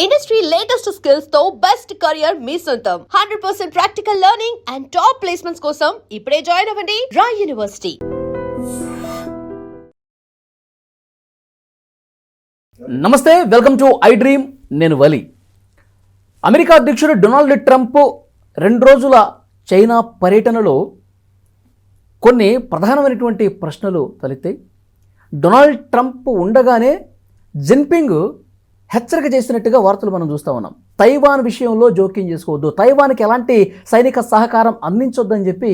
Industry latest skills తో best career మీ సొంతం. 100% practical learning and top placements కోసం ఇప్పుడే జాయిన్ అవ్వండి రాయ్ యూనివర్సిటీ. నమస్తే, వెల్కమ్ టు ఐ డ్రీమ్. నేను వలి. అమెరికా అధ్యక్షుడు డొనాల్డ్ ట్రంప్ 2 రోజుల చైనా పర్యటనలో కొన్ని ప్రధానమైనటువంటి ప్రశ్నలు తలెత్తాయి. డొనాల్డ్ ట్రంప్ ఉండగానే జిన్పింగ్ హెచ్చరిక చేసినట్టుగా వార్తలు మనం చూస్తూ ఉన్నాం. తైవాన్ విషయంలో జోక్యం చేసుకోవద్దు, తైవాన్కి ఎలాంటి సైనిక సహకారం అందించొద్దని చెప్పి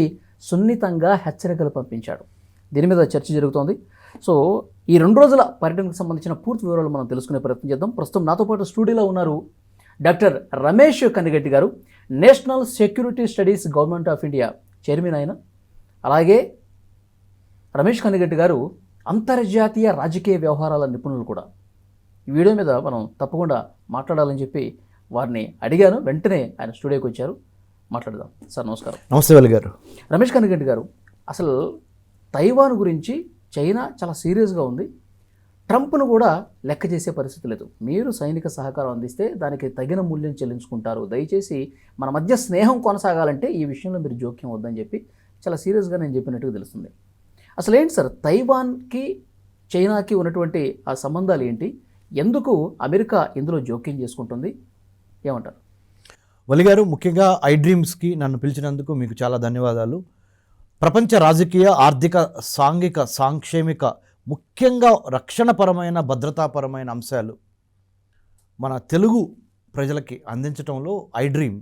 సున్నితంగా హెచ్చరికలు పంపించాడు. దీని మీద చర్చ జరుగుతోంది. సో ఈ 2 రోజుల పర్యటనకు సంబంధించిన పూర్తి వివరాలు మనం తెలుసుకునే ప్రయత్నం చేద్దాం. ప్రస్తుతం నాతో పాటు స్టూడియోలో ఉన్నారు డాక్టర్ రమేష్ కనిగట్టి గారు, national security studies government of India chairman ఆయన. అలాగే రమేష్ కనిగట్టి గారు అంతర్జాతీయ రాజకీయ వ్యవహారాల నిపుణులు కూడా. ఈ వీడియో మీద మనం తప్పకుండా మాట్లాడాలని చెప్పి వారిని అడిగాను. వెంటనే ఆయన స్టూడియోకి వచ్చారు. మాట్లాడదాం. సార్ నమస్కారం. నమస్తే వలి గారు. రమేష్ కనిగట్టి గారు, అసలు తైవాన్ గురించి చైనా చాలా సీరియస్గా ఉంది. ట్రంప్ను కూడా లెక్క చేసే పరిస్థితి లేదు. మీరు సైనిక సహకారం అందిస్తే దానికి తగిన మూల్యం చెల్లించుకుంటారు, దయచేసి మన మధ్య స్నేహం కొనసాగాలంటే ఈ విషయంలో మీరు జోక్యం వద్దని చెప్పి చాలా సీరియస్గా నేను చెప్పినట్టుగా తెలుస్తుంది. అసలు ఏంటి సార్, తైవాన్కి చైనాకి ఉన్నటువంటి ఆ సంబంధాలు ఏంటి? ఎందుకు అమెరికా ఇందులో జోక్యం చేసుకుంటుంది? ఏమంటారు? వలి గారు, ముఖ్యంగా ఐ డ్రీమ్స్కి నన్ను పిలిచినందుకు మీకు చాలా ధన్యవాదాలు. ప్రపంచ రాజకీయ, ఆర్థిక, సాంఘిక, సాంక్షేమిక, ముఖ్యంగా రక్షణపరమైన, భద్రతాపరమైన అంశాలు మన తెలుగు ప్రజలకి అందించడంలో ఐ డ్రీమ్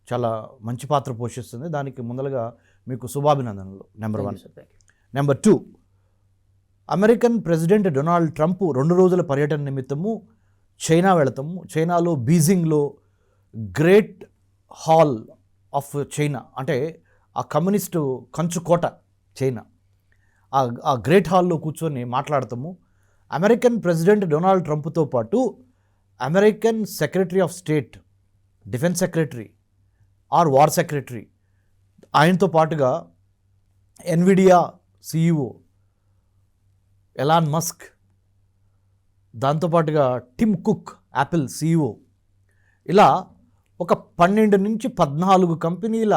చాలా మంచి పాత్ర పోషిస్తుంది. దానికి ముందలుగా మీకు శుభాభినందనలు. Number 1. Number 2, American president Donald Trump 2 రోజుల పర్యటన నిమిత్తము చైనా వెళతాము. చైనాలో బీజింగ్లో గ్రేట్ హాల్ ఆఫ్ చైనా, అంటే ఆ కమ్యూనిస్టు కంచుకోట చైనా, ఆ గ్రేట్ హాల్లో కూర్చొని మాట్లాడతాము. అమెరికన్ ప్రెసిడెంట్ డొనాల్డ్ ట్రంప్తో పాటు American secretary of state, defence secretary R war secretary, ఆయనతో పాటుగా ఎన్విడియా సిఇఓ ఎలాన్ మస్క్, దాంతోపాటుగా టిమ్ కుక్ యాపిల్ సిఇఓ, ఇలా ఒక 12 నుంచి 14 కంపెనీల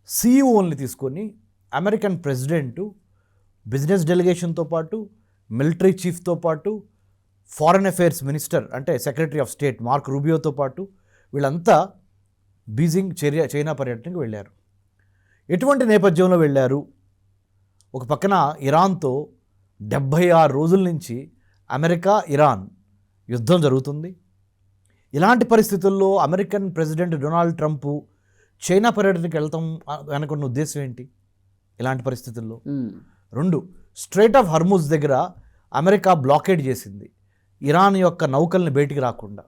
సిఇఓల్ని తీసుకొని అమెరికన్ ప్రెసిడెంటు బిజినెస్ డెలిగేషన్తో పాటు, మిలిటరీ చీఫ్తో పాటు, ఫారెన్ అఫైర్స్ మినిస్టర్ అంటే సెక్రటరీ ఆఫ్ స్టేట్ మార్క్ రూబియోతో పాటు వీళ్ళంతా బీజింగ్ చైనా పర్యటనకు వెళ్ళారు. ఎటువంటి నేపథ్యంలో వెళ్ళారు? ఒక పక్కన ఇరాన్తో 76 రోజుల నుంచి అమెరికా, ఇరాన్ యుద్ధం జరుగుతుంది. ఇలాంటి పరిస్థితుల్లో American president Donald Trump China పర్యటనకి వెళ్తాం అనుకున్న ఉద్దేశం ఏంటి ఇలాంటి పరిస్థితుల్లో? 2, స్ట్రైట్ ఆఫ్ హర్ముజ్ దగ్గర అమెరికా బ్లాకేడ్ చేసింది ఇరాన్ యొక్క నౌకల్ని బయటికి రాకుండా.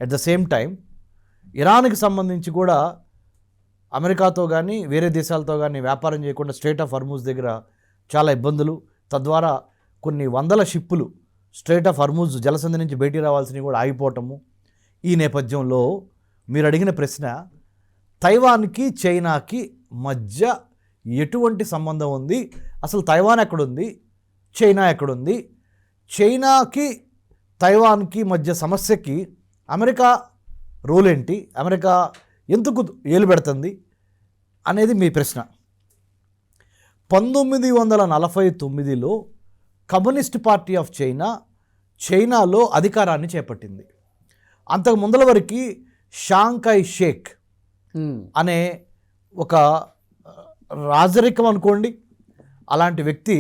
అట్ ద సేమ్ టైం ఇరాన్కి సంబంధించి కూడా అమెరికాతో కానీ వేరే దేశాలతో కానీ వ్యాపారం చేయకుండా స్ట్రైట్ ఆఫ్ హర్ముజ్ దగ్గర చాలా ఇబ్బందులు, తద్వారా కొన్ని వందల షిప్పులు స్ట్రైట్ ఆఫ్ హర్ముజ్ జలసంధి నుంచి బయటికి రావాల్సినవి కూడా ఆగిపోవటము. ఈ నేపథ్యంలో మీరు అడిగిన ప్రశ్న, తైవాన్కి చైనాకి మధ్య ఎటువంటి సంబంధం ఉంది? అసలు తైవాన్ ఎక్కడుంది, చైనా ఎక్కడుంది? చైనాకి తైవాన్కి మధ్య సమస్యకి అమెరికా రోల్ ఏంటి, అమెరికా ఎందుకు ఏలు పెడుతుంది అనేది మీ ప్రశ్న. 1949లో కమ్యూనిస్ట్ పార్టీ ఆఫ్ చైనాలో అధికారాన్ని చేపట్టింది. అంతకు ముందల వరకు షాంఘై షేక్ అనే ఒక రాజరికం అనుకోండి, అలాంటి వ్యక్తి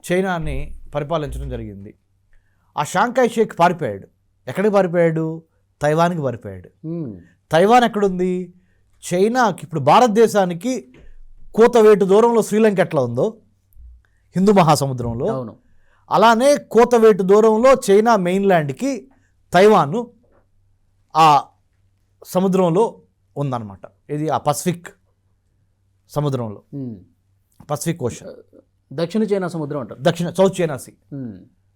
చైనాని పరిపాలించడం జరిగింది. ఆ షాంఘై షేక్ పారిపోయాడు. ఎక్కడికి పారిపోయాడు? తైవాన్కి పారిపోయాడు. తైవాన్ ఎక్కడుంది? చైనాకి, ఇప్పుడు భారతదేశానికి కోతవేటు దూరంలో శ్రీలంక ఎట్లా ఉందో హిందూ మహాసముద్రంలో, అలానే కోతవేటు దూరంలో చైనా మెయిన్ల్యాండ్కి తైవాన్ ఆ సముద్రంలో ఉందన్నమాట. ఇది ఆ పసిఫిక్ సముద్రంలో, పసిఫిక్ ఓషన్, దక్షిణ చైనా సముద్రం అంటారు, సౌత్ చైనా సీ.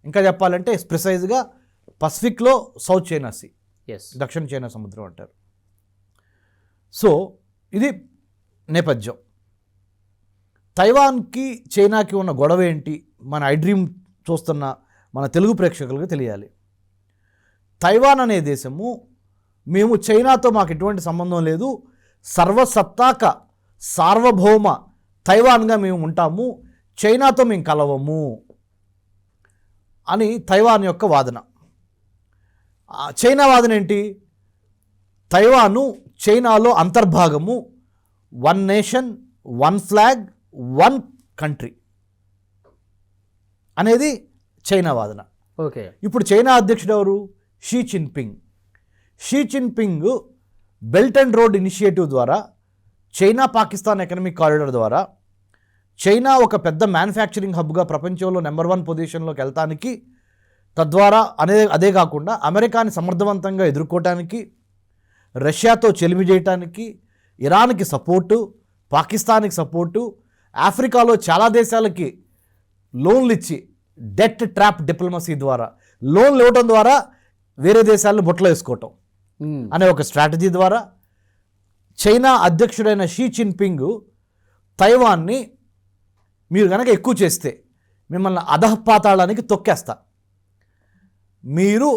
ఇంకా చెప్పాలంటే ప్రిసైజ్గా పసిఫిక్లో సౌత్ చైనా సీ, దక్షిణ చైనా సముద్రం అంటారు. సో ఇది నేపథ్యం. తైవాన్కి చైనాకి ఉన్న గొడవ ఏంటి మన ఐ డ్రీమ్ చూస్తున్న మన తెలుగు ప్రేక్షకులకు తెలియాలి. తైవాన్ అనే దేశము మేము చైనాతో మాకు ఎటువంటి సంబంధం లేదు, సర్వసత్తాక సార్వభౌమ తైవాన్గా మేము ఉంటాము, చైనాతో మేము కలవము అని తైవాన్ యొక్క వాదన. చైనా వాదన ఏంటి? తైవాను చైనాలో అంతర్భాగము, one nation one flag one country అనేది చైనా వాదన. ఓకే. ఇప్పుడు చైనా అధ్యక్షుడు ఎవరు? Xi Jinping. Xi Jinping belt and road initiative ద్వారా, చైనా పాకిస్తాన్ ఎకనామిక్ కారిడార్ ద్వారా చైనా ఒక పెద్ద మ్యానుఫ్యాక్చరింగ్ హబ్గా ప్రపంచంలో నెంబర్ 1 పొజిషన్లోకి వెళ్తానికి, తద్వారా అదే కాకుండా అమెరికాని సమర్థవంతంగా ఎదుర్కోవటానికి, రష్యాతో చెలిమి చేయటానికి, ఇరాన్కి సపోర్టు, పాకిస్తాన్కి సపోర్టు, ఆఫ్రికాలో చాలా దేశాలకి లోన్లు ఇచ్చి డెట్ ట్రాప్ డిప్లొమసీ ద్వారా లోన్లు ఇవ్వటం ద్వారా వేరే దేశాలను బుట్టలో వేసుకోవటం అనే ఒక స్ట్రాటజీ ద్వారా చైనా అధ్యక్షుడైన షీ జిన్పింగ్ తైవాన్ని మీరు కనుక ఎక్కువ చేస్తే మిమ్మల్ని అధఃపాతాళానికి తొక్కేస్తా, మీరు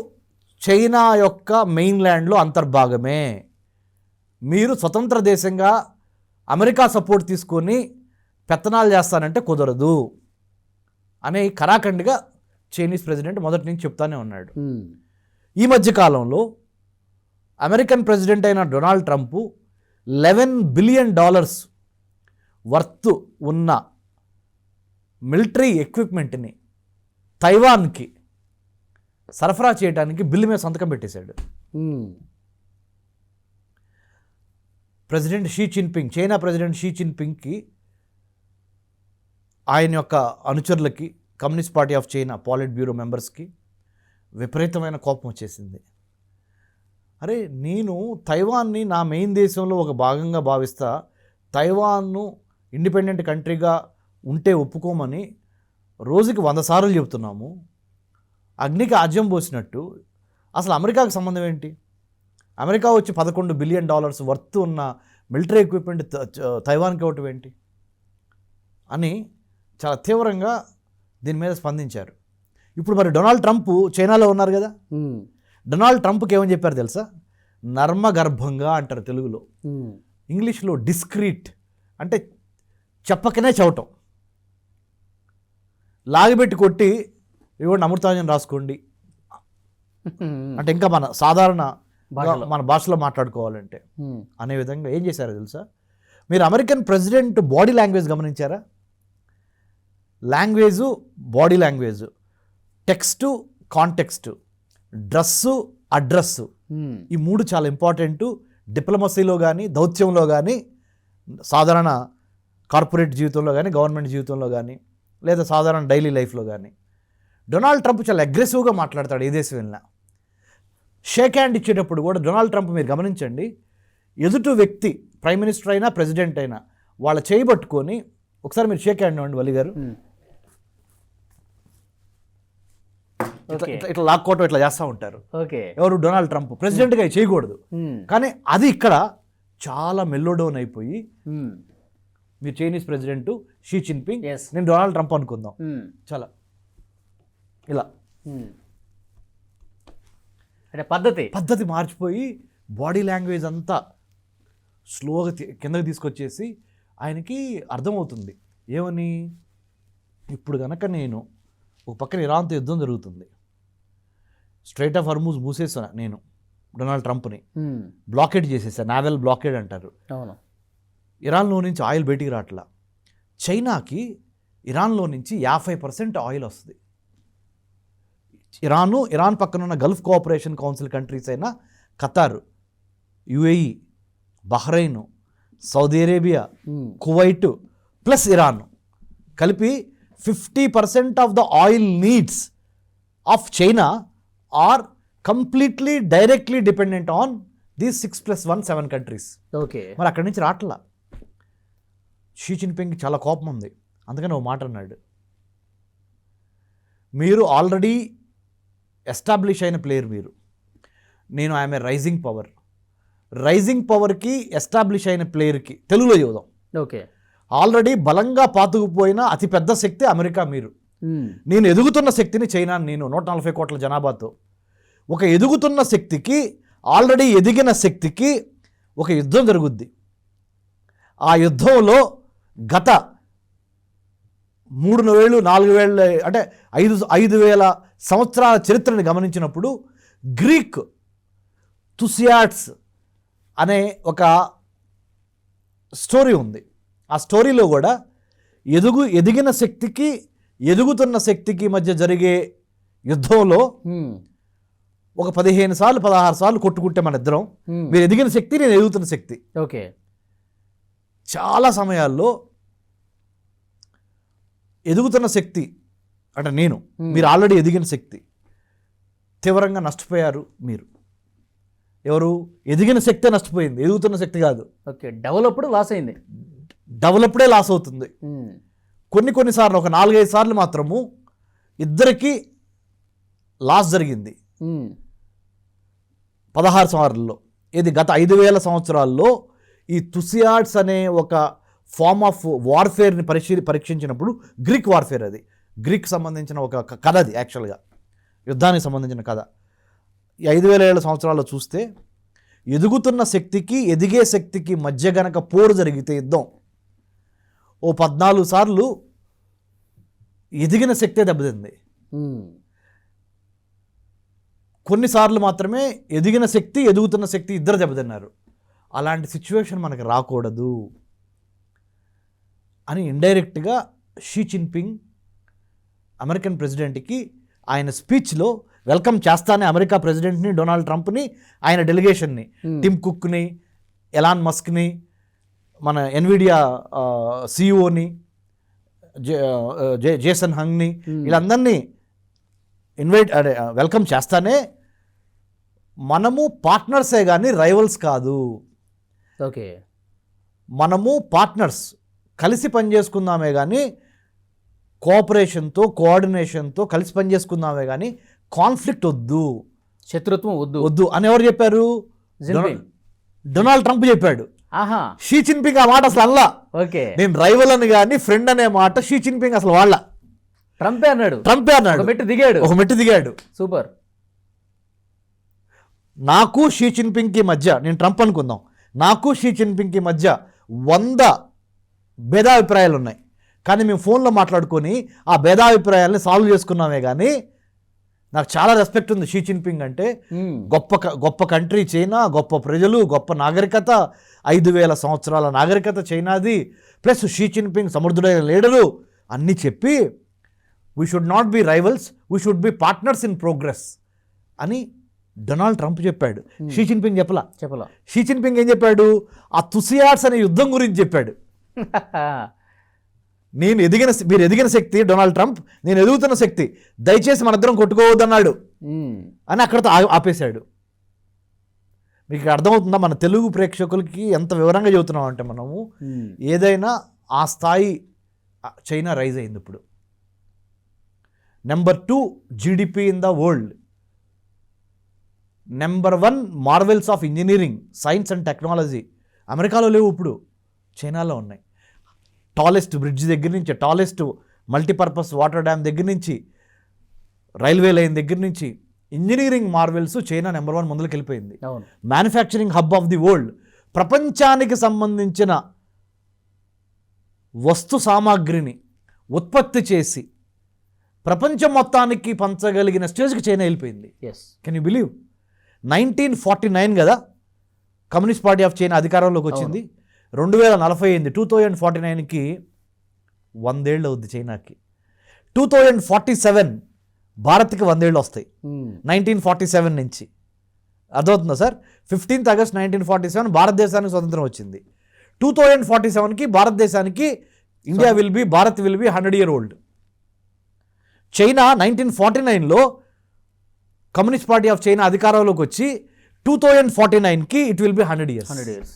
చైనా యొక్క మెయిన్ల్యాండ్లో అంతర్భాగమే, మీరు స్వతంత్ర దేశంగా అమెరికా సపోర్ట్ తీసుకొని పెత్తనాలు చేస్తానంటే కుదరదు అనే కరాఖండిగా చైనీస్ ప్రెసిడెంట్ మొదటి నుంచి చెప్తానే ఉన్నాడు. ఈ మధ్య కాలంలో అమెరికన్ ప్రెసిడెంట్ అయిన డొనాల్డ్ ట్రంప్ $11 బిలియన్ వర్త్ ఉన్న మిలిటరీ ఎక్విప్మెంట్ని తైవాన్కి సరఫరా చేయడానికి బిల్లు మీద సంతకం పెట్టేశాడు. President Xi Jinping, China president Xi జిన్పింగ్కి ఆయన యొక్క అనుచరులకి, communist party of China politburo మెంబర్స్కి విపరీతమైన కోపం వచ్చేసింది. అరే, నేను తైవాన్ని నా మెయిన్ దేశంలో ఒక భాగంగా భావిస్తా, తైవాన్ను ఇండిపెండెంట్ కంట్రీగా ఉంటే ఒప్పుకోమని రోజుకి 100 సార్లు చెబుతున్నాము. అగ్నికి ఆజ్యం పోసినట్టు అసలు అమెరికాకు సంబంధం ఏంటి? అమెరికా వచ్చి $11 బిలియన్ వర్త్ ఉన్న మిలిటరీ ఎక్విప్మెంట్ తైవాన్కి ఇవ్వటం ఏంటి అని చాలా తీవ్రంగా దీని మీద స్పందించారు. ఇప్పుడు మరి డొనాల్డ్ ట్రంప్ చైనాలో ఉన్నారు కదా, డొనాల్డ్ ట్రంప్కి ఏమని చెప్పారు తెలుసా? నర్మగర్భంగా అంటారు తెలుగులో, ఇంగ్లీష్లో డిస్క్రీట్ అంటే చెప్పకనే చవటం, లాగిపెట్టి కొట్టి ఇవ్వండి అమృతాంజన్ రాసుకోండి అంటే, ఇంకా మన సాధారణ మన భాషలో మాట్లాడుకోవాలంటే అనే విధంగా ఏం చేశారో తెలుసా? మీరు అమెరికన్ ప్రెసిడెంట్ బాడీ లాంగ్వేజ్ గమనించారా? Language, body language, text, context, dress, address, ఈ 3 చాలా ఇంపార్టెంట్. డిప్లొమసీలో కానీ, దౌత్యంలో కానీ, సాధారణ కార్పొరేట్ జీవితంలో కానీ, గవర్నమెంట్ జీవితంలో కానీ, లేదా సాధారణ డైలీ లైఫ్లో కానీ. డొనాల్డ్ ట్రంప్ చాలా అగ్రెసివ్గా మాట్లాడతాడు ఏ దేశం వెళ్ళినా. షేక్ హ్యాండ్ ఇచ్చేటప్పుడు కూడా డొనాల్డ్ ట్రంప్ మీరు గమనించండి, ఎదుటి వ్యక్తి ప్రైమ్ మినిస్టర్ అయినా ప్రెసిడెంట్ అయినా వాళ్ళ చేయబట్టుకొని ఒకసారి మీరు షేక్ హ్యాండ్ ఇవ్వండి వలి గారు, ఇట్లా లాక్కోవటం ఇట్లా చేస్తూ ఉంటారు. ఎవరు? Donald Trump. ప్రెసిడెంట్గా చేయకూడదు, కానీ అది ఇక్కడ చాలా మెల్లో డౌన్ అయిపోయి, మీరు చైనీస్ ప్రెసిడెంట్ షీ జిన్పింగ్, నేను డొనాల్డ్ ట్రంప్ అనుకుందాం, చాలా ఇలా అంటే పద్ధతి మార్చిపోయి బాడీ లాంగ్వేజ్ అంతా స్లోగా కిందకి తీసుకొచ్చేసి ఆయనకి అర్థమవుతుంది ఏమని, ఇప్పుడు కనుక నేను ఒక పక్కన ఇరాన్తో యుద్ధం జరుగుతుంది, స్ట్రైట్ ఆఫ్ హర్మూజ్ మూసేసాను నేను డొనాల్డ్ ట్రంప్ని, బ్లాకేడ్ చేసేసాను, నావెల్ బ్లాకేడ్ అంటారు. ఇరాన్లో నుంచి ఆయిల్ బయటికి రావట్లా. చైనాకి ఇరాన్లో నుంచి 50% ఆయిల్ వస్తుంది. ఇరాన్ పక్కన ఉన్న గల్ఫ్ కోఆపరేషన్ కౌన్సిల్ కంట్రీస్ అయిన Qatar, UAE, Bahrain, Saudi Arabia, Kuwait plus Iran కలిపి 50% of the oil needs of China are completely directly dependent on these 6+1 7 countries. మరి అక్కడి నుంచి రావట్లా. షీ జిన్పింగ్కి చాలా కోపం ఉంది, అందుకని ఓ మాట అన్నాడు, మీరు ఆల్రెడీ ఎస్టాబ్లిష్ అయిన ప్లేయర్ మీరు, నేను ఐఎమ్ ఏ రైజింగ్ పవర్కి ఎస్టాబ్లిష్ అయిన ప్లేయర్కి తెలుగులో చూద్దాం. ఆల్రెడీ బలంగా పాతుకుపోయిన అతిపెద్ద శక్తి అమెరికా మీరు, నేను ఎదుగుతున్న శక్తిని చైనా, నేను 140 కోట్ల జనాభాతో ఒక ఎదుగుతున్న శక్తికి, ఆల్రెడీ ఎదిగిన శక్తికి ఒక యుద్ధం జరుగుద్ది. ఆ యుద్ధంలో గత 3,000 4,000 అంటే 5,000 సంవత్సరాల చరిత్రని గమనించినప్పుడు గ్రీక్ తుసియాడ్స్ అనే ఒక స్టోరీ ఉంది. ఆ స్టోరీలో కూడా ఎదిగిన శక్తికి ఎదుగుతున్న శక్తికి మధ్య జరిగే యుద్ధంలో ఒక 15 సార్లు 16 సార్లు కొట్టుకుంటే మన ఇద్దరం, మీరు ఎదిగిన శక్తి, నేను ఎదుగుతున్న శక్తి. ఓకే. చాలా సమయాల్లో ఎదుగుతున్న శక్తి అంటే నేను, మీరు ఆల్రెడీ ఎదిగిన శక్తి, తీవ్రంగా నష్టపోయారు మీరు. ఎవరు? ఎదిగిన శక్తే నష్టపోయింది, ఎదుగుతున్న శక్తి కాదు. ఓకే. డెవలప్డ్ లాస్ అయింది. డెవలప్డే లాస్ అవుతుంది. కొన్నిసార్లు ఒక 4-5 సార్లు మాత్రము ఇద్దరికి లాస్ జరిగింది 16 సంవత్సరాల్లో. ఇది గత 5,000 సంవత్సరాల్లో ఈ తుసియాడ్స్ అనే ఒక ఫార్మ్ ఆఫ్ వార్ఫేర్ని పరీక్షించినప్పుడు, గ్రీక్ వార్ఫేర్, అది గ్రీక్ సంబంధించిన ఒక కథ, అది యాక్చువల్గా యుద్ధానికి సంబంధించిన కథ. ఈ 5,000 సంవత్సరాల్లో చూస్తే ఎదుగుతున్న శక్తికి ఎదిగే శక్తికి మధ్య గనక పోరు జరిగితే, యుద్ధం ఓ 14 సార్లు ఎదిగిన శక్తే దెబ్బతింది. కొన్నిసార్లు మాత్రమే ఎదిగిన శక్తి ఎదుగుతున్న శక్తి ఇద్దరు దెబ్బతిన్నారు. అలాంటి సిచ్యువేషన్ మనకు రాకూడదు అని ఇండైరెక్ట్గా షీ జిన్పింగ్ అమెరికన్ ప్రెసిడెంట్కి ఆయన స్పీచ్లో వెల్కమ్ చేస్తానే అమెరికా ప్రెసిడెంట్ని, డొనాల్డ్ ట్రంప్ని, ఆయన డెలిగేషన్ని, టిమ్ కుక్ని, ఎలాన్ మస్క్ని, మన ఎన్విడియా సిఇఓని, జేసన్ హంగ్ని, వీళ్ళందరినీ వెల్కమ్ చేస్తానే మనము పార్ట్నర్సే కానీ రైవల్స్ కాదు. ఓకే. మనము పార్ట్నర్స్, కలిసి పనిచేసుకుందామే కానీ, కోఆపరేషన్తో కోఆర్డినేషన్తో కలిసి పనిచేసుకుందామే కానీ కాన్ఫ్లిక్ట్ వద్దు, శత్రుత్వం వద్దు వద్దు అని ఎవరు చెప్పారు? డొనాల్డ్ ట్రంప్ చెప్పాడు. షీ జిన్పింగ్ ఆ మాట అసలు అల్లా. ఓకే. నేను రైవల్ అని కానీ ఫ్రెండ్ అనే మాట షీ జిన్పింగ్ అసలు వాళ్ళ. ట్రంపే అన్నాడు. ఒక మెట్టు దిగాడు. సూపర్. నాకు షీ జిన్పింగ్కి మధ్య, నేను ట్రంప్ అనుకుందాం, నాకు షీ జిన్పింగ్కి మధ్య 100 భేదాభిప్రాయాలు ఉన్నాయి, కానీ మేము ఫోన్లో మాట్లాడుకొని ఆ భేదాభిప్రాయాలని సాల్వ్ చేసుకున్నామే. కానీ నాకు చాలా రెస్పెక్ట్ ఉంది షీ జిన్పింగ్ అంటే. గొప్ప కంట్రీ చైనా, గొప్ప ప్రజలు, గొప్ప నాగరికత, 5,000 సంవత్సరాల నాగరికత చైనాది, ప్లస్ షీ జిన్పింగ్ సమర్థుడైన లీడరు అన్నీ చెప్పి, we should not be rivals, we should be partners in progress అని డొనాల్డ్ ట్రంప్ చెప్పాడు. షీ జిన్పింగ్ చెప్పలా. షీ జిన్పింగ్ ఏం చెప్పాడు? ఆ తుసియాడ్స్ అనే యుద్ధం గురించి చెప్పాడు. మీరు ఎదిగిన శక్తి డొనాల్డ్ ట్రంప్, నేను ఎదుగుతున్న శక్తి, దయచేసి మనిద్దరం కొట్టుకోవద్దన్నాడు అని అక్కడతో ఆపేశాడు. మీకు అర్థమవుతుందా మన తెలుగు ప్రేక్షకులకి ఎంత వివరంగా చెబుతున్నాం అంటే, మనము ఏదైనా ఆ స్థాయి చైనా రైజ్ అయింది. ఇప్పుడు number 2 GDP in the world, number 1 Marvel's of engineering, science and technology అమెరికాలో లేవు, ఇప్పుడు చైనాలో ఉన్నాయి. టాలెస్ట్ బ్రిడ్జ్ దగ్గర నుంచి, టాలెస్ట్ మల్టీపర్పస్ వాటర్ డ్యామ్ దగ్గర నుంచి, రైల్వే లైన్ దగ్గర నుంచి, ఇంజనీరింగ్ మార్వెల్స్ చైనా నెంబర్ 1 ముందుకు వెళ్ళిపోయింది. Manufacturing hub of the world, ప్రపంచానికి సంబంధించిన వస్తు సామాగ్రిని ఉత్పత్తి చేసి ప్రపంచం మొత్తానికి పంచగలిగిన స్టేజ్కి చైనా వెళ్ళిపోయింది. Can you believe? 1949 కదా కమ్యూనిస్ట్ పార్టీ ఆఫ్ చైనా అధికారంలోకి వచ్చింది. 2040 అయింది. 2049కి 100 ఏళ్ళు అవుద్ది చైనాకి. 2047 భారత్కి 100 ఏళ్ళు వస్తాయి 1947 నుంచి. అర్థమవుతుందా సార్? 15th August 1947 భారతదేశానికి స్వతంత్రం వచ్చింది. 2047కి భారతదేశానికి Bharat will be 100 year old. China 1949లో కమ్యూనిస్ట్ పార్టీ ఆఫ్ చైనా అధికారంలోకి వచ్చి 2049కి it will be 100 years.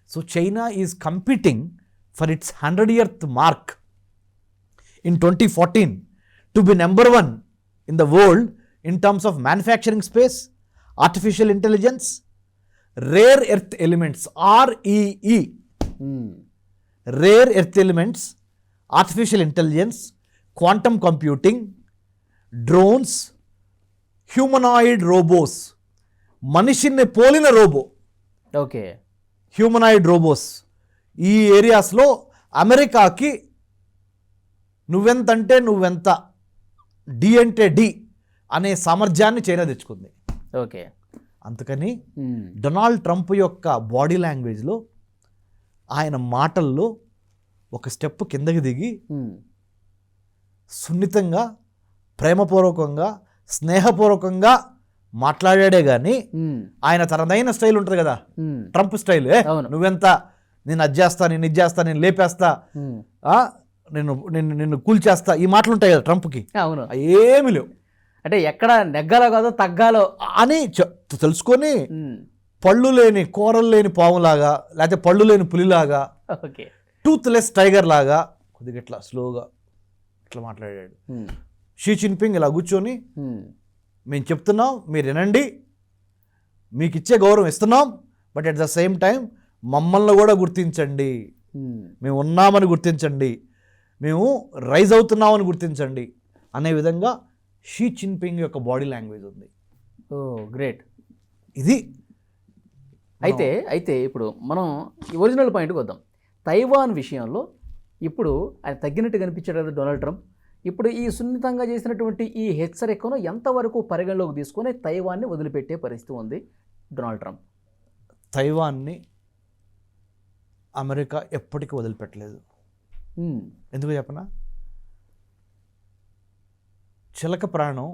So China is competing for its 100th mark in 2014 to be number 1 in the world in terms of manufacturing space, artificial intelligence, rare earth elements, REE, rare earth elements, artificial intelligence, quantum computing, drones, humanoid robots, మనిషిని పోలిన robo, okay. Humanoid robots ఈ ఏరియాస్లో అమెరికాకి నువ్వెంతంటే నువ్వెంత, D అంటే D అనే సామర్థ్యాన్ని China తెచ్చుకుంది. ఓకే. అందుకని డొనాల్డ్ ట్రంప్ యొక్క బాడీ లాంగ్వేజ్లో, ఆయన మాటల్లో ఒక స్టెప్ కిందకి దిగి సున్నితంగా, ప్రేమపూర్వకంగా, స్నేహపూర్వకంగా మాట్లాడాడే కానీ ఆయన తనదైన స్టైల్ ఉంటుంది కదా, ట్రంప్ స్టైల్, నువ్వెంత, నేను అది చేస్తా, నేను ఇది చేస్తా, నేను లేపేస్తా, నేను నిన్ను నిన్ను కూల్చేస్తా, ఈ మాటలు ఉంటాయి కదా ట్రంప్కి. అవును. ఏమి లేవు. అంటే ఎక్కడ నెగ్గాలో కాదో తగ్గాలో అని తెలుసుకొని పళ్ళు లేని, కూరలు లేని పాములాగా, లేకపోతే పళ్ళు లేని పులిలాగా, ఓకే, టూత్లెస్ టైగర్ లాగా కొద్దిగా ఇట్లా స్లోగా ఇట్లా మాట్లాడాడు. షీ జిన్పింగ్ ఇలా కూర్చొని, మేము చెప్తున్నాం, మీరు వినండి, మీకు ఇచ్చే గౌరవం ఇస్తున్నాం, but at the same time మమ్మల్ని కూడా గుర్తించండి, మేము ఉన్నామని గుర్తించండి, మేము రైజ్ అవుతున్నామని గుర్తించండి అనే విధంగా షీ జిన్పింగ్ యొక్క బాడీ లాంగ్వేజ్ ఉంది. ఓ గ్రేట్. ఇది అయితే ఇప్పుడు మనం ఒరిజినల్ పాయింట్కి వద్దాం. తైవాన్ విషయంలో ఇప్పుడు ఆయన తగ్గినట్టు కనిపించాడు కదా డొనాల్డ్ ట్రంప్. ఇప్పుడు ఈ సున్నితంగా చేసినటువంటి ఈ హెచ్చరికను ఎంతవరకు పరిగణలోకి తీసుకొని తైవాన్ని వదిలిపెట్టే పరిస్థితి ఉంది డొనాల్డ్ ట్రంప్? తైవాన్ని అమెరికా ఎప్పటికీ వదిలిపెట్టలేదు. ఎందుకు చెప్పనా? చిలక ప్రాణం,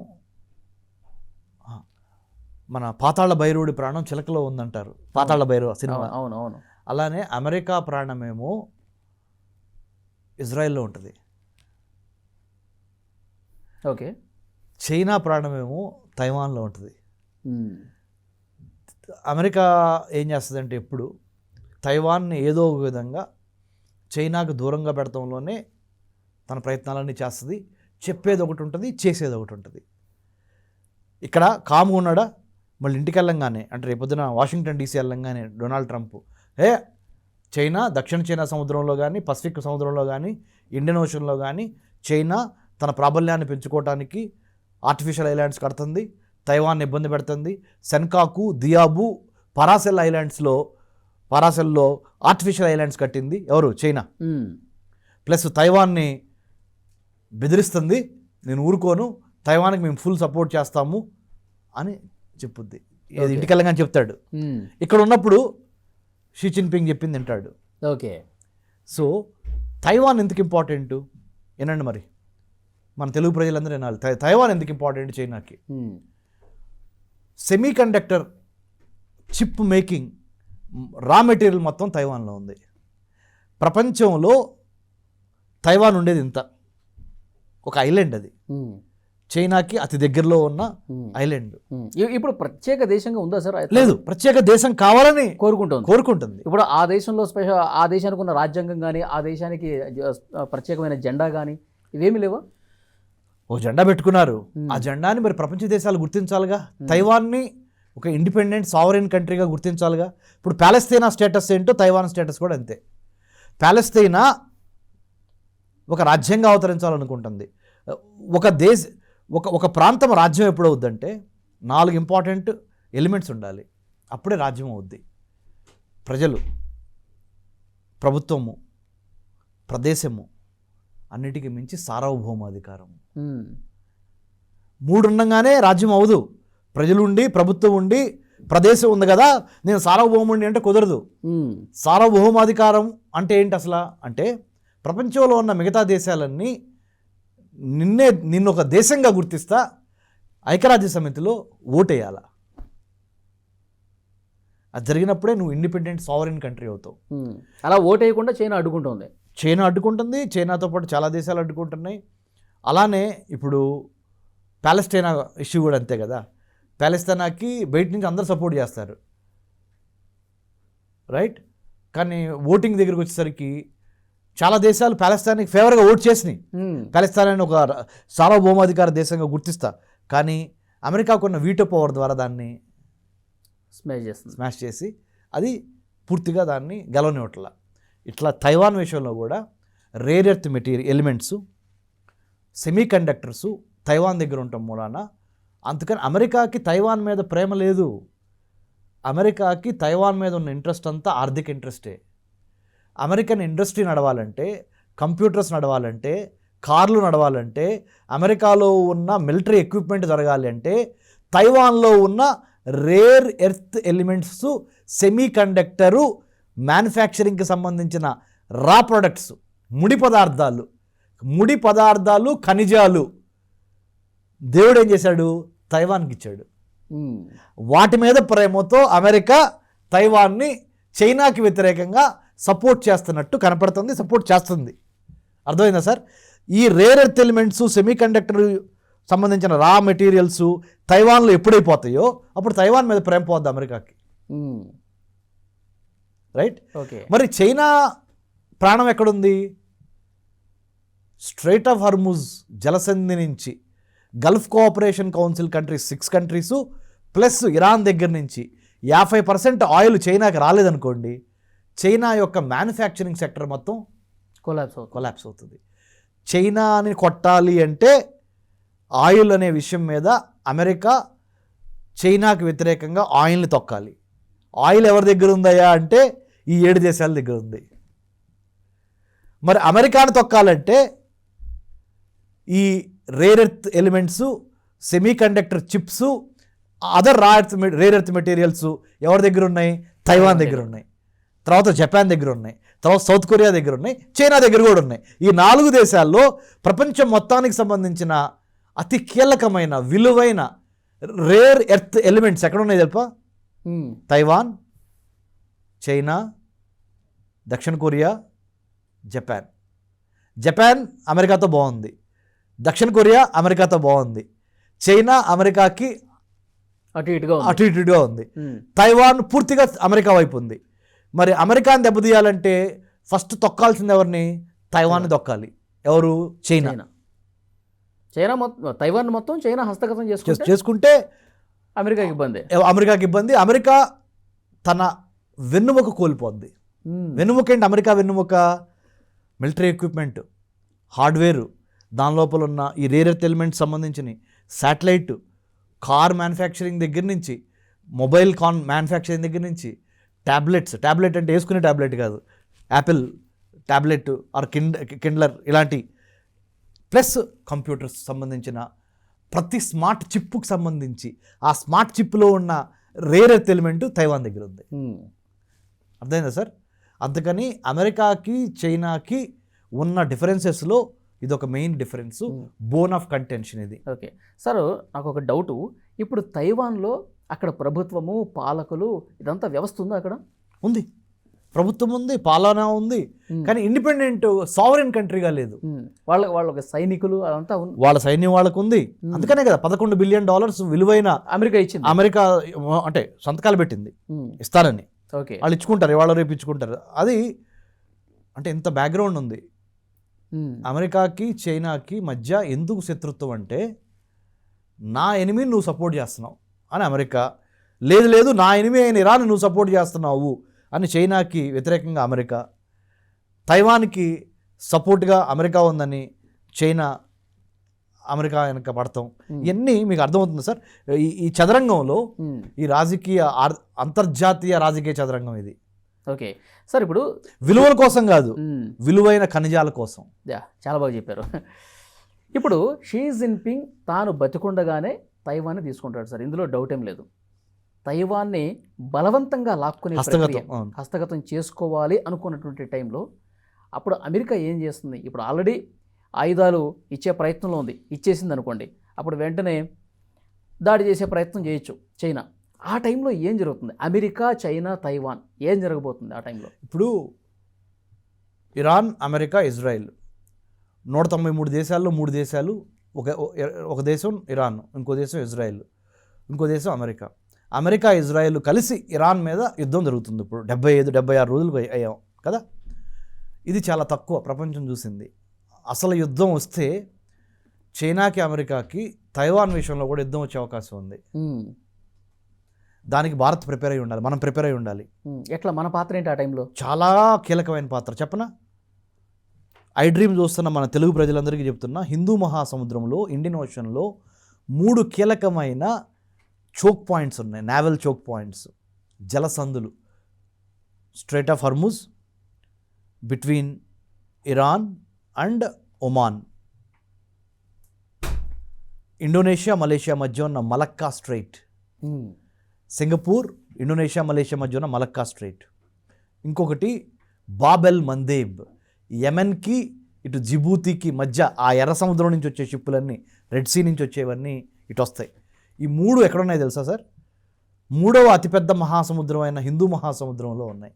మన పాతాళ భైరవుడి ప్రాణం చిలకలో ఉందంటారు, పాతాళ భైరవ సినిమా. అవునవును. అలానే అమెరికా ప్రాణమేమో ఇజ్రాయెల్లో ఉంటుంది, ఓకే. చైనా ప్రాణమేమో తైవాన్లో ఉంటుంది. అమెరికా ఏం చేస్తుందంటే ఎప్పుడు తైవాన్ని ఏదో ఒక విధంగా చైనాకు దూరంగా పెడతంలోనే తన ప్రయత్నాలన్నీ చేస్తుంది. చెప్పేది ఒకటి ఉంటుంది, చేసేది ఒకటి ఉంటుంది. ఇక్కడ కామ్గా ఉన్నాడా, మళ్ళీ ఇంటికి వెళ్ళంగానే, అంటే రేపొద్దున వాషింగ్టన్ డీసీ వెళ్ళంగానే డొనాల్డ్ ట్రంప్ చైనా దక్షిణ చైనా సముద్రంలో కానీ, పసిఫిక్ సముద్రంలో కానీ, ఇండియన్ ఓషన్లో కానీ చైనా తన ప్రాబల్యాన్ని పెంచుకోవడానికి ఆర్టిఫిషియల్ ఐలాండ్స్ కడుతుంది, తైవాన్ ఇబ్బంది పెడుతుంది. సెన్కాకు, దియాబు, పరాసెల్లో ఆర్టిఫిషియల్ ఐలాండ్స్ కట్టింది ఎవరు? చైనా. ప్లస్ తైవాన్ని బెదిరిస్తుంది, నేను ఊరుకోను, తైవాన్కి మేము ఫుల్ సపోర్ట్ చేస్తాము అని చెప్పుద్ది. ఇంటికి వెళ్ళగానే చెప్తాడు. ఇక్కడ ఉన్నప్పుడు షీ జిన్పింగ్ చెప్పింది వింటాడు. ఓకే. సో తైవాన్ ఎందుకు ఇంపార్టెంట్ ఏనండి, మరి మన తెలుగు ప్రజలందరూ వినాలి. తైవాన్ ఎందుకు ఇంపార్టెంట్ చైనాకి? Semi conductor chip making raw material మొత్తం తైవాన్లో ఉంది. ప్రపంచంలో తైవాన్ ఉండేది ఇంత, ఒక ఐలాండ్, అది చైనాకి అతి దగ్గరలో ఉన్న ఐలాండ్. ఇప్పుడు ప్రత్యేక దేశంగా ఉందా సార్? లేదు, ప్రత్యేక దేశం కావాలని కోరుకుంటుంది. ఇప్పుడు ఆ దేశంలో ఆ దేశానికి ఉన్న రాజ్యాంగం కానీ, ఆ దేశానికి ప్రత్యేకమైన జెండా కానీ ఇవేమి లేవా? ఓ జెండా పెట్టుకున్నారు, ఆ జెండాని మరి ప్రపంచ దేశాలు గుర్తించాలిగా. తైవాన్ని ఒక ఇండిపెండెంట్ సావరెన్ కంట్రీగా గుర్తించాలిగా. ఇప్పుడు ప్యాలెస్తీనా స్టేటస్ ఏంటో తైవాన్ స్టేటస్ కూడా అంతే. ప్యాలెస్తీనా ఒక రాజ్యంగా అవతరించాలనుకుంటుంది. ఒక ప్రాంతం రాజ్యం ఎప్పుడవుద్దంటే 4 ఇంపార్టెంట్ ఎలిమెంట్స్ ఉండాలి, అప్పుడే రాజ్యం అవుద్ది. ప్రజలు, ప్రభుత్వము, ప్రదేశము, అన్నిటికీ మించి సార్వభౌమాధికారం. 3 ఉండగానే రాజ్యం అవదు. ప్రజలు ఉండి, ప్రభుత్వం ఉండి, ప్రదేశం ఉంది కదా, నేను సార్వభౌముడిని అంటే కుదరదు. సార్వభౌమాధికారం అంటే ఏంటి అసలు? అంటే ప్రపంచంలో ఉన్న మిగతా దేశాలన్నీ నిన్ను ఒక దేశంగా గుర్తిస్తా, ఐక్యరాజ్య సమితిలో ఓటేయాల. అది జరిగినప్పుడే నువ్వు ఇండిపెండెంట్ సావరెన్ కంట్రీ అవుతావు. అలా ఓటేయకుండా చైనా అడ్డుకుంటుంది. చైనాతో పాటు చాలా దేశాలు అడ్డుకుంటున్నాయి. అలానే ఇప్పుడు ప్యాలెస్టైనా ఇష్యూ కూడా అంతే కదా. ప్యాలెస్తీనాకి బయట నుంచి అందరూ సపోర్ట్ చేస్తారు, రైట్? కానీ ఓటింగ్ దగ్గరికి వచ్చేసరికి చాలా దేశాలు ప్యాలెస్తీనాకి ఫేవర్గా ఓట్ చేసినాయి. ప్యాలెస్తీనాని ఒక సార్వభౌమాధికార దేశంగా గుర్తిస్తా, కానీ అమెరికాకున్న వీటో పవర్ ద్వారా దాన్ని స్మాష్ చేసి అది పూర్తిగా దాన్ని గెలవనివ్వట్ల. ఇట్లా తైవాన్ విషయంలో కూడా rare earth material elements, semi conductors Taiwan దగ్గర ఉండటం మూలాన అందుకని అమెరికాకి తైవాన్ మీద ప్రేమ లేదు. అమెరికాకి తైవాన్ మీద ఉన్న ఇంట్రెస్ట్ అంతా ఆర్థిక ఇంట్రెస్టే. అమెరికన్ ఇండస్ట్రీ నడవాలంటే, కంప్యూటర్స్ నడవాలంటే, కార్లు నడవాలంటే, అమెరికాలో ఉన్న మిలిటరీ ఎక్విప్మెంట్ జరగాలి అంటే తైవాన్లో ఉన్న rare earth elements, semiconductor, మ్యానుఫ్యాక్చరింగ్కి సంబంధించిన రా ప్రొడక్ట్స్, ముడి పదార్థాలు, ఖనిజాలు దేవుడు ఏం చేశాడు? తైవాన్కి ఇచ్చాడు. వాటి మీద ప్రేమతో అమెరికా తైవాన్ని చైనాకి వ్యతిరేకంగా సపోర్ట్ చేస్తున్నట్టు కనపడుతుంది, సపోర్ట్ చేస్తుంది. అర్థమైందా సార్? ఈ rare earth elements, semi conductor సంబంధించిన రా మెటీరియల్స్ తైవాన్లో ఎప్పుడైపోతాయో అప్పుడు తైవాన్ మీద ప్రేమ పోద్ది అమెరికాకి. రైట్? ఓకే. మరి చైనా ప్రాణం ఎక్కడుంది? స్ట్రైట్ ఆఫ్ హర్ముజ్ జలసంధి నుంచి Gulf Cooperation Council countries 6 countries plus Iran దగ్గర నుంచి 50% ఆయిల్ చైనాకి రాలేదనుకోండి, చైనా యొక్క మ్యానుఫ్యాక్చరింగ్ సెక్టర్ మొత్తం కొలాప్స్ అవుతుంది. చైనాని కొట్టాలి అంటే ఆయిల్ అనే విషయం మీద అమెరికా చైనాకి వ్యతిరేకంగా ఆయిల్ని తొక్కాలి. ఆయిల్ ఎవరి దగ్గర ఉందయా అంటే ఈ 7 దేశాల దగ్గర ఉంది. మరి అమెరికాను తొక్కాలంటే ఈ rare earth elements, semi conductor chips, other rare earth materials ఎవరి దగ్గర ఉన్నాయి? తైవాన్ దగ్గర ఉన్నాయి, తర్వాత జపాన్ దగ్గర ఉన్నాయి, తర్వాత సౌత్ కొరియా దగ్గర ఉన్నాయి, చైనా దగ్గర కూడా ఉన్నాయి. ఈ 4 దేశాల్లో ప్రపంచం మొత్తానికి సంబంధించిన అతి కీలకమైన విలువైన రేర్ ఎర్త్ ఎలిమెంట్స్ ఎక్కడ ఉన్నాయి తెలుపా? తైవాన్, చైనా, దక్షిణ కొరియా, జపాన్ అమెరికాతో బాగుంది, దక్షిణ కొరియా అమెరికాతో బాగుంది, చైనా అమెరికాకి అటు ఇటుగా ఉంది, తైవాన్ పూర్తిగా అమెరికా వైపు ఉంది. మరి అమెరికాని దెబ్బతీయాలంటే ఫస్ట్ తొక్కాల్సింది ఎవరిని? తైవాన్ని తొక్కాలి. ఎవరు? చైనా మొత్తం తైవాన్ మొత్తం చైనా హస్తగతం చేసుకుంటే అమెరికాకి ఇబ్బంది. అమెరికా తన వెన్నుముక కోల్పోద్ది. వెన్నుముక ఏంటి? అమెరికా వెన్నుముక మిలిటరీ ఎక్విప్మెంట్, హార్డ్వేరు, దాని లోపల ఉన్న ఈ రేర్ ఎర్త్ ఎలిమెంట్స్ సంబంధించిన శాటిలైట్, కార్ మ్యానుఫ్యాక్చరింగ్ దగ్గర నుంచి, మొబైల్ మ్యానుఫ్యాక్చరింగ్ దగ్గర నుంచి, ట్యాబ్లెట్ అంటే వేసుకునే ట్యాబ్లెట్ కాదు, యాపిల్ ట్యాబ్లెట్ ఆర్ కిండ్లర్ ఇలాంటి, ప్లస్ కంప్యూటర్స్ సంబంధించిన ప్రతి స్మార్ట్ చిప్కి సంబంధించి ఆ స్మార్ట్ చిప్లో ఉన్న రేర్ ఎర్త్ ఎలిమెంట్ తైవాన్ దగ్గర ఉంది. అర్థమైందా సార్? అందుకని అమెరికాకి చైనాకి ఉన్న డిఫరెన్సెస్లో ఇది ఒక main difference, bone of contention ఇది. ఓకే సార్, నాకు ఒక డౌటు. ఇప్పుడు తైవాన్లో అక్కడ ప్రభుత్వము, పాలకులు, ఇదంతా వ్యవస్థ ఉందా? అక్కడ ఉంది, ప్రభుత్వం ఉంది, పాలన ఉంది, కానీ ఇండిపెండెంట్ సావరెన్ కంట్రీగా లేదు. వాళ్ళ సైనికులు అదంతా వాళ్ళ సైన్యం వాళ్ళకు ఉంది. అందుకనే కదా $11 బిలియన్ విలువైన అమెరికా ఇచ్చింది. అమెరికా అంటే సంతకాలు పెట్టింది ఇస్తానని. ఓకే, వాళ్ళు ఇచ్చుకుంటారు, ఇవాళ రేపు ఇచ్చుకుంటారు. అది అంటే ఇంత బ్యాక్గ్రౌండ్ ఉంది. అమెరికాకి చైనాకి మధ్య ఎందుకు శత్రుత్వం అంటే, నా ఎనిమిని నువ్వు సపోర్ట్ చేస్తున్నావు అని అమెరికా, లేదు నా ఎనిమి అయిన ఇరాన్ నువ్వు సపోర్ట్ చేస్తున్నావు అని చైనాకి వ్యతిరేకంగా అమెరికా, తైవాన్కి సపోర్ట్గా అమెరికా ఉందని చైనా అమెరికా వెనక పడతాం. ఇవన్నీ మీకు అర్థమవుతుంది సార్. ఈ చదరంగంలో ఈ అంతర్జాతీయ రాజకీయ చదరంగం ఇది. ఓకే సార్, ఇప్పుడు విలువల కోసం కాదు, విలువైన ఖనిజాల కోసం. చాలా బాగా చెప్పారు. ఇప్పుడు షీ జిన్పింగ్ తాను బతికుండగానే తైవాన్ని తీసుకుంటాడు సార్, ఇందులో డౌట్ ఏం లేదు. తైవాన్ని బలవంతంగా లాక్కునే హస్తగతం చేసుకోవాలి అనుకున్నటువంటి టైంలో అప్పుడు అమెరికా ఏం చేస్తుంది? ఇప్పుడు ఆల్రెడీ ఆయుధాలు ఇచ్చే ప్రయత్నంలో ఉంది, ఇచ్చేసింది అనుకోండి, అప్పుడు వెంటనే దాడి చేసే ప్రయత్నం చేయొచ్చు చైనా. ఆ టైంలో ఏం జరుగుతుంది? అమెరికా, చైనా, తైవాన్ ఏం జరగబోతుంది ఆ టైంలో? ఇప్పుడు ఇరాన్, అమెరికా, ఇజ్రాయిల్ 193 దేశాల్లో 3 దేశాలు, ఒక దేశం ఇరాన్, ఇంకో దేశం ఇజ్రాయిల్, ఇంకో దేశం అమెరికా, ఇజ్రాయిల్ కలిసి ఇరాన్ మీద యుద్ధం జరుగుతుంది. ఇప్పుడు 75-76 రోజులు అయ్యాం కదా. ఇది చాలా తక్కువ ప్రపంచం చూసింది. అసలు యుద్ధం వస్తే చైనాకి, అమెరికాకి తైవాన్ విషయంలో కూడా యుద్ధం వచ్చే అవకాశం ఉంది. దానికి భారత్ ప్రిపేర్ అయి ఉండాలి, మనం ప్రిపేర్ అయి ఉండాలి. ఎట్లా? మన పాత్ర ఏంటి ఆ టైంలో? చాలా కీలకమైన పాత్ర. చెప్పనా? ఐ డ్రీమ్ చూస్తున్న మన తెలుగు ప్రజలందరికీ చెప్తున్నా, హిందూ మహాసముద్రంలో, ఇండియన్ ఓషన్లో 3 కీలకమైన చోక్ పాయింట్స్ ఉన్నాయి, నావల్ చోక్ పాయింట్స్, జలసందులు. Strait of Hormuz between Iran and Oman, Indonesia Malaysia మధ్య ఉన్న Malacca strait, Singapore Indonesia Malaysia మధ్య ఉన్న మలక్కా స్ట్రైట్. ఇంకొకటి బాబెల్ మందేబ్, యెమెన్కి ఇటు జిబూతికి మధ్య ఆ ఎర్ర సముద్రం నుంచి వచ్చే షిప్పులన్నీ, రెడ్ సీ నుంచి వచ్చేవన్నీ ఇటు వస్తాయి. ఈ 3 ఎక్కడున్నాయి తెలుసా సార్? 3వ అతిపెద్ద మహాసముద్రం అయిన హిందూ మహాసముద్రంలో ఉన్నాయి,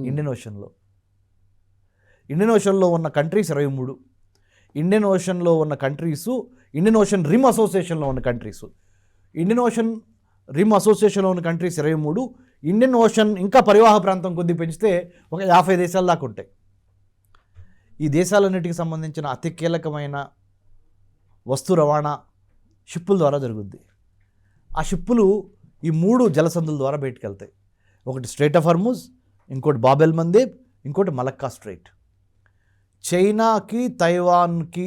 ఇండియన్ ఓషన్లో. ఇండియన్ ఓషన్లో ఉన్న కంట్రీస్ 23, ఇండియన్ ఓషన్లో ఉన్న కంట్రీసు, ఇండియన్ ఓషన్ రిమ్ అసోసియేషన్లో ఉన్న కంట్రీసు, ఇండియన్ ఓషన్ రిమ్ అసోసియేషన్లో ఉన్న కంట్రీస్ 23, ఇండియన్ ఓషన్ ఇంకా పరివాహ ప్రాంతం కొద్ది పెంచితే ఒక 50 దేశాల దాకా ఉంటాయి. ఈ దేశాలన్నిటికి సంబంధించిన అతి కీలకమైన వస్తు రవాణా షిప్పుల ద్వారా జరుగుద్ది. ఆ షిప్పులు ఈ 3 జలసందుల ద్వారా బయటకు వెళ్తాయి. ఒకటి స్ట్రైట్ ఆఫ్ హర్ముజ్, ఇంకోటి బాబెల్ మందేబ్, ఇంకోటి మలక్కా స్ట్రైట్. చైనాకి తైవాన్కి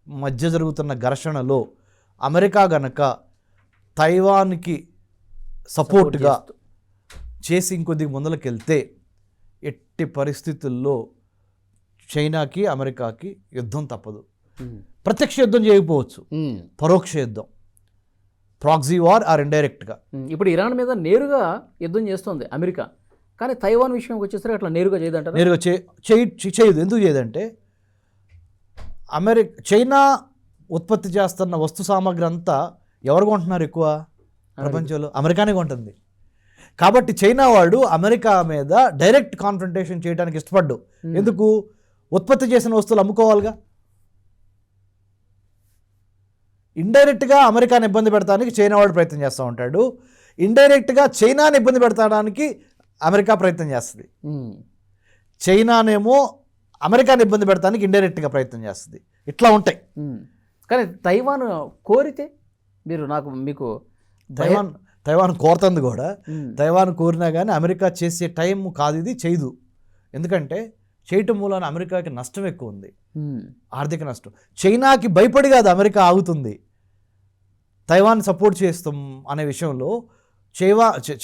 మధ్య జరుగుతున్న ఘర్షణలో అమెరికా గనక తైవాన్కి సపోర్ట్గా చేసి ఇంకొద్దిగా ముందలకెళ్తే ఎట్టి పరిస్థితుల్లో చైనాకి అమెరికాకి యుద్ధం తప్పదు. ప్రత్యక్ష యుద్ధం చేయకపోవచ్చు, పరోక్ష యుద్ధం, ప్రాక్సీ వార్ ఆర్ ఇండైరెక్ట్గా. ఇప్పుడు ఇరాన్ మీద నేరుగా యుద్ధం చేస్తుంది అమెరికా, కానీ తైవాన్ విషయంకి వచ్చేసరికి అట్లా నేరుగా చేయదంటారు. నేరుగా చేయదు. ఎందుకు చేయదంటే చైనా ఉత్పత్తి చేస్తున్న వస్తు సామాగ్రి అంతా ఎవరు కొంటున్నారు ఎక్కువ ప్రపంచంలో? అమెరికానే కొంటుంది. కాబట్టి చైనా వాడు అమెరికా మీద డైరెక్ట్ కాన్ఫ్రంటేషన్ చేయడానికి ఇష్టపడ్డు. ఎందుకు? ఉత్పత్తి చేసిన వస్తువులు అమ్ముకోవాలిగా. ఇండైరెక్ట్గా అమెరికాని ఇబ్బంది పెడతానికి చైనా వాడు ప్రయత్నం చేస్తూ ఉంటాడు, ఇండైరెక్ట్గా చైనాని ఇబ్బంది పెడతాడానికి అమెరికా ప్రయత్నం చేస్తుంది. చైనానేమో అమెరికాని ఇబ్బంది పెడతానికి ఇండైరెక్ట్గా ప్రయత్నం చేస్తుంది. ఇట్లా ఉంటాయి. కానీ తైవాన్ కోరితే మీకు తైవాన్ కోరుతుంది కూడా. తైవాన్ కోరినా కానీ అమెరికా చేసే టైం కాదు, ఇది చేయదు. ఎందుకంటే చేయటం మూలాన అమెరికాకి నష్టం ఎక్కువ ఉంది, ఆర్థిక నష్టం. చైనాకి భయపడి కాదు అమెరికా ఆగుతుంది, తైవాన్ సపోర్ట్ చేస్తాం అనే విషయంలో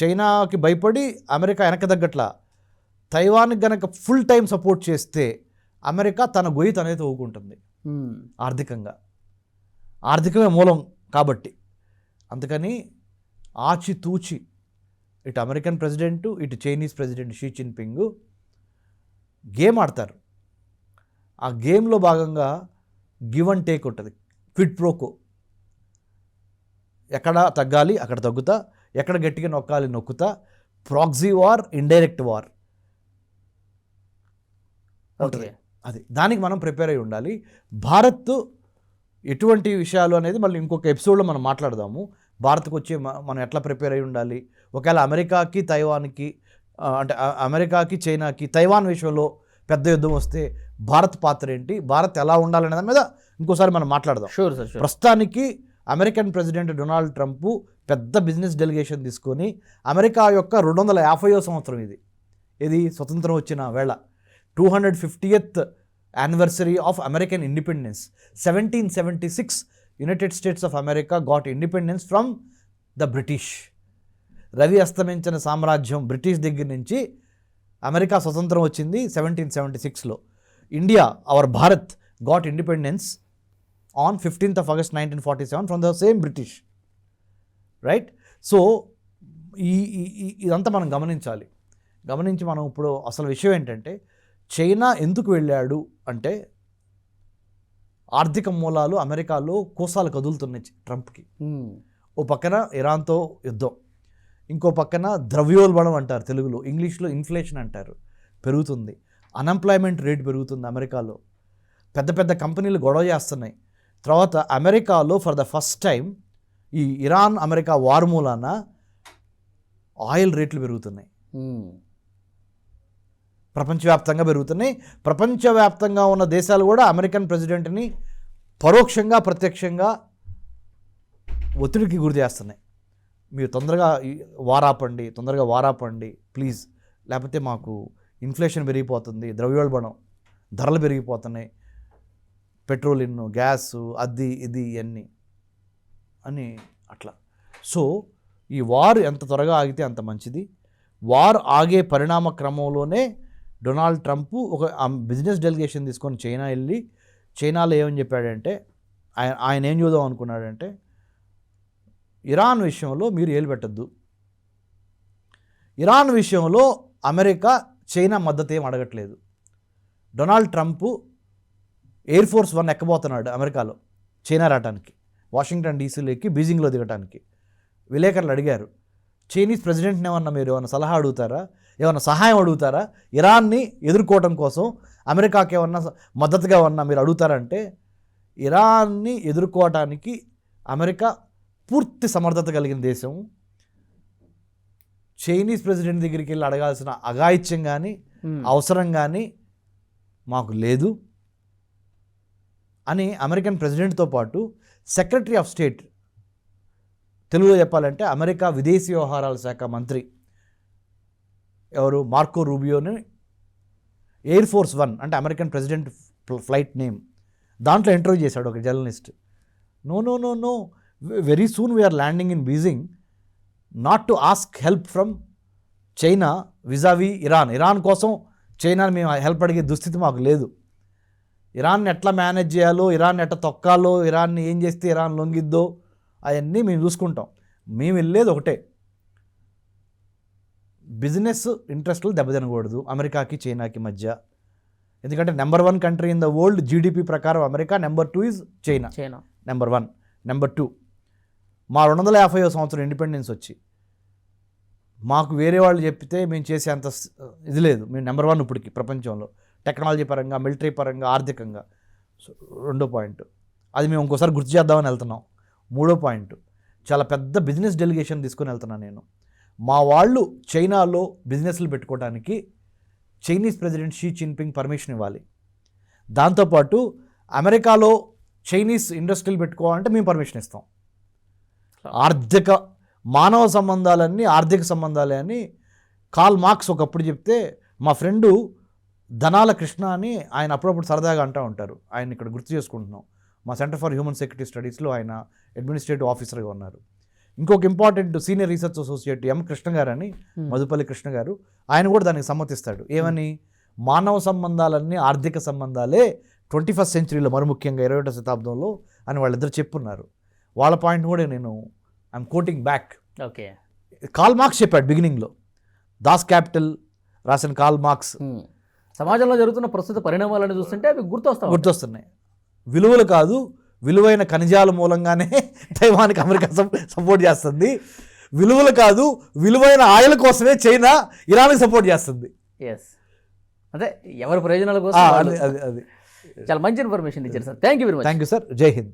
చైనాకి భయపడి అమెరికా వెనక తగ్గట్లా. తైవాన్కి గనక ఫుల్ టైం సపోర్ట్ చేస్తే అమెరికా తన గొయ్యి తనే తవ్వుకుంటుంది ఆర్థికంగా. ఆర్థికమే మూలం కాబట్టి. అందుకని ఆచితూచి ఇటు అమెరికన్ ప్రెసిడెంటు, ఇటు Chinese president Xi Jinping game ఆడతారు. ఆ గేమ్లో భాగంగా గివ్ అండ్ టేక్ ఉంటుంది, క్విడ్ ప్రోకో. ఎక్కడ తగ్గాలి అక్కడ తగ్గుతా, ఎక్కడ గట్టిగా నొక్కాలి నొక్కుతా. ప్రాక్సీ వార్, ఇండైరెక్ట్ వార్ ఉంటుంది. అది దానికి మనం ప్రిపేర్ అయి ఉండాలి. భారత్ ఎటువంటి విషయాలు అనేది మళ్ళీ ఇంకొక ఎపిసోడ్లో మనం మాట్లాడదాము. భారత్కు వచ్చి మనం ఎట్లా ప్రిపేర్ అయి ఉండాలి, ఒకవేళ అమెరికాకి తైవాన్కి అంటే అమెరికాకి చైనాకి తైవాన్ విషయంలో పెద్ద యుద్ధం వస్తే భారత్ పాత్ర ఏంటి, భారత్ ఎలా ఉండాలనే దాని మీద ఇంకోసారి మనం మాట్లాడదాం. Sure sir. ప్రస్తుతానికి అమెరికన్ ప్రెసిడెంట్ డొనాల్డ్ ట్రంప్ పెద్ద బిజినెస్ డెలిగేషన్ తీసుకొని అమెరికా యొక్క 250వ సంవత్సరం ఇది స్వతంత్రం వచ్చిన వేళ, 250th anniversary of American independence. 1776 United States of America got independence from the British. రవి అస్తమించిన సామ్రాజ్యం బ్రిటిష్ దగ్గర నుంచి అమెరికా స్వతంత్రం వచ్చింది 1776లో. India, our Bharat, got independence on 15th of August 1947 from the same British. Right? So ఇదంతా మనం గమనించి మనం ఇప్పుడు అసలు విషయం ఏంటంటే చైనా ఎందుకు వెళ్ళాడు అంటే ఆర్థిక మూలాలు అమెరికాలో కోసాలు కదులుతున్నాయి ట్రంప్కి. ఓ పక్కన ఇరాన్తో యుద్ధం, ఇంకో పక్కన ద్రవ్యోల్బణం అంటారు తెలుగులో, ఇంగ్లీష్లో ఇన్ఫ్లేషన్ అంటారు, పెరుగుతుంది. అన్ఎంప్లాయ్మెంట్ రేట్ పెరుగుతుంది అమెరికాలో. పెద్ద పెద్ద కంపెనీలు గొడవ చేస్తున్నాయి. తర్వాత అమెరికాలో ఫర్ ద ఫస్ట్ టైం ఈ ఇరాన్ అమెరికా వార్ మూలాన ఆయిల్ రేట్లు పెరుగుతున్నాయి, ప్రపంచవ్యాప్తంగా పెరుగుతున్నాయి. ప్రపంచవ్యాప్తంగా ఉన్న దేశాలు కూడా అమెరికన్ ప్రెసిడెంట్ని పరోక్షంగా ప్రత్యక్షంగా ఒత్తిడికి గురి చేస్తున్నాయి. మీరు తొందరగా వారాపండి ప్లీజ్, లేకపోతే మాకు ఇన్ఫ్లేషన్ పెరిగిపోతుంది, ద్రవ్యోల్బణం, ధరలు పెరిగిపోతున్నాయి, పెట్రోలిన్, గ్యాసు, అది ఇది ఇవన్నీ అని అట్లా. సో ఈ వార్ ఎంత త్వరగా ఆగితే అంత మంచిది. వార్ ఆగే పరిణామ క్రమంలోనే డొనాల్డ్ ట్రంప్ ఒక బిజినెస్ డెలిగేషన్ తీసుకొని చైనా వెళ్ళి చైనాలో ఏమని చెప్పాడంటే ఆయన ఏం చూద్దాం అనుకున్నాడంటే ఇరాన్ విషయంలో మీరు ఏలు పెట్టద్దు, ఇరాన్ విషయంలో అమెరికా చైనా మద్దతు ఏం అడగట్లేదు. డొనాల్డ్ ట్రంప్ ఎయిర్ ఫోర్స్ 1 ఎక్కబోతున్నాడు అమెరికాలో చైనా రావడానికి, వాషింగ్టన్ డీసీలో ఎక్కి బీజింగ్లో దిగటానికి. విలేకరులు అడిగారు, చైనీస్ ప్రెసిడెంట్ని మీరు ఏమన్నా సలహా అడుగుతారా, ఏమన్నా సహాయం అడుగుతారా, ఇరాన్ని ఎదుర్కోవడం కోసం అమెరికాకి ఏమన్నా మద్దతుగా ఉన్నా మీరు అడుగుతారంటే ఇరాన్ని ఎదుర్కోవటానికి అమెరికా పూర్తి సమర్థత కలిగిన దేశం. చైనీస్ ప్రెసిడెంట్ దగ్గరికి వెళ్ళి అడగాల్సిన అఘాయిత్యం కానీ అవసరం కానీ మాకు లేదు అని అమెరికన్ ప్రెసిడెంట్తో పాటు సెక్రటరీ ఆఫ్ స్టేట్, తెలుగులో చెప్పాలంటే అమెరికా విదేశీ వ్యవహారాల శాఖ మంత్రి ఎవరు మార్కో రూబియోని ఎయిర్ ఫోర్స్ 1 అంటే అమెరికన్ ప్రెసిడెంట్ ఫ్లైట్ నేమ్ దాంట్లో ఇంటర్వ్యూ చేశాడు ఒక journalist. No very soon we are landing in Beijing not to ask help from China vis a vis Iran కోసం చైనాని మేము హెల్ప్ అడిగే దుస్థితి మాకు లేదు. ఇరాన్ని ఎట్లా మేనేజ్ చేయాలో, ఇరాన్ని ఎట్లా తొక్కాలో, ఇరాన్ని ఏం చేస్తే ఇరాన్ లొంగిద్దో అవన్నీ మేము చూసుకుంటాం. మేము వెళ్ళేది ఒకటే, బిజినెస్ ఇంట్రెస్ట్లు దెబ్బతినకూడదు అమెరికాకి చైనాకి మధ్య. ఎందుకంటే number 1 country in the world GDP ప్రకారం America, number 2 is China. Number 1. Number 2 మా 250వ సంవత్సరం ఇండిపెండెన్స్ వచ్చి మాకు వేరే వాళ్ళు చెప్తే మేము చేసే అంత ఇది లేదు. మేము నెంబర్ 1 ఇప్పటికి ప్రపంచంలో టెక్నాలజీ పరంగా, మిలిటరీ పరంగా, ఆర్థికంగా. సో 2వ పాయింట్ అది మేము ఇంకోసారి గుర్తు చేద్దామని వెళ్తున్నాం. 3వ పాయింట్ చాలా పెద్ద బిజినెస్ డెలిగేషన్ తీసుకొని వెళ్తున్నాను నేను. మా వాళ్ళు చైనాలో బిజినెస్లు పెట్టుకోవడానికి Chinese president Xi Jinping permission ఇవ్వాలి. దాంతోపాటు అమెరికాలో చైనీస్ ఇండస్ట్రీలు పెట్టుకోవాలంటే మేము పర్మిషన్ ఇస్తాం. ఆర్థిక మానవ సంబంధాలన్నీ ఆర్థిక సంబంధాలే అని కార్ల్ మార్క్స్ ఒకప్పుడు చెప్తే మా ఫ్రెండు ధనాల కృష్ణ అని ఆయన అప్పుడప్పుడు సరదాగా అంటూ ఉంటారు. ఆయన ఇక్కడ గుర్తు చేసుకుంటున్నాం. మా సెంటర్ ఫర్ హ్యూమన్ సెక్యూరిటీ స్టడీస్లో ఆయన అడ్మినిస్ట్రేటివ్ ఆఫీసర్గా ఉన్నారు. ఇంకొక ఇంపార్టెంట్ సీనియర్ రీసెర్చ్ అసోసియేట్ ఎం కృష్ణ గారు అని, మధుపల్లి కృష్ణ గారు, ఆయన కూడా దానికి సమ్మతిస్తాడు. ఏమని, మానవ సంబంధాలన్నీ ఆర్థిక సంబంధాలే 21st సెంచరీలో, మరి ముఖ్యంగా 21వ శతాబ్దంలో అని వాళ్ళిద్దరు చెప్పున్నారు. వాళ్ళ పాయింట్ కూడా నేను I'm quoting back. Okay, Karl Marx చెప్పాడు బిగినింగ్లో, దాస్ క్యాపిటల్ రాసిన కార్ల్ మార్క్స్. సమాజంలో జరుగుతున్న ప్రస్తుత పరిణామాలను చూస్తుంటే అవి గుర్తొస్తున్నాయి. విలువలు కాదు, విలువైన ఖనిజాల మూలంగానే తైవాన్కి అమెరికా సపోర్ట్ చేస్తుంది. విలువలు కాదు, విలువైన ఆయిల్ కోసమే చైనా ఇరాన్కి సపోర్ట్ చేస్తుంది. ఎస్, అదే ఎవరి ప్రయోజనాల కోసం. అది చాలా మంచి ఇన్ఫర్మేషన్ ఇచ్చారు sir. Thank you very much. Thank you sir. జై హింద్.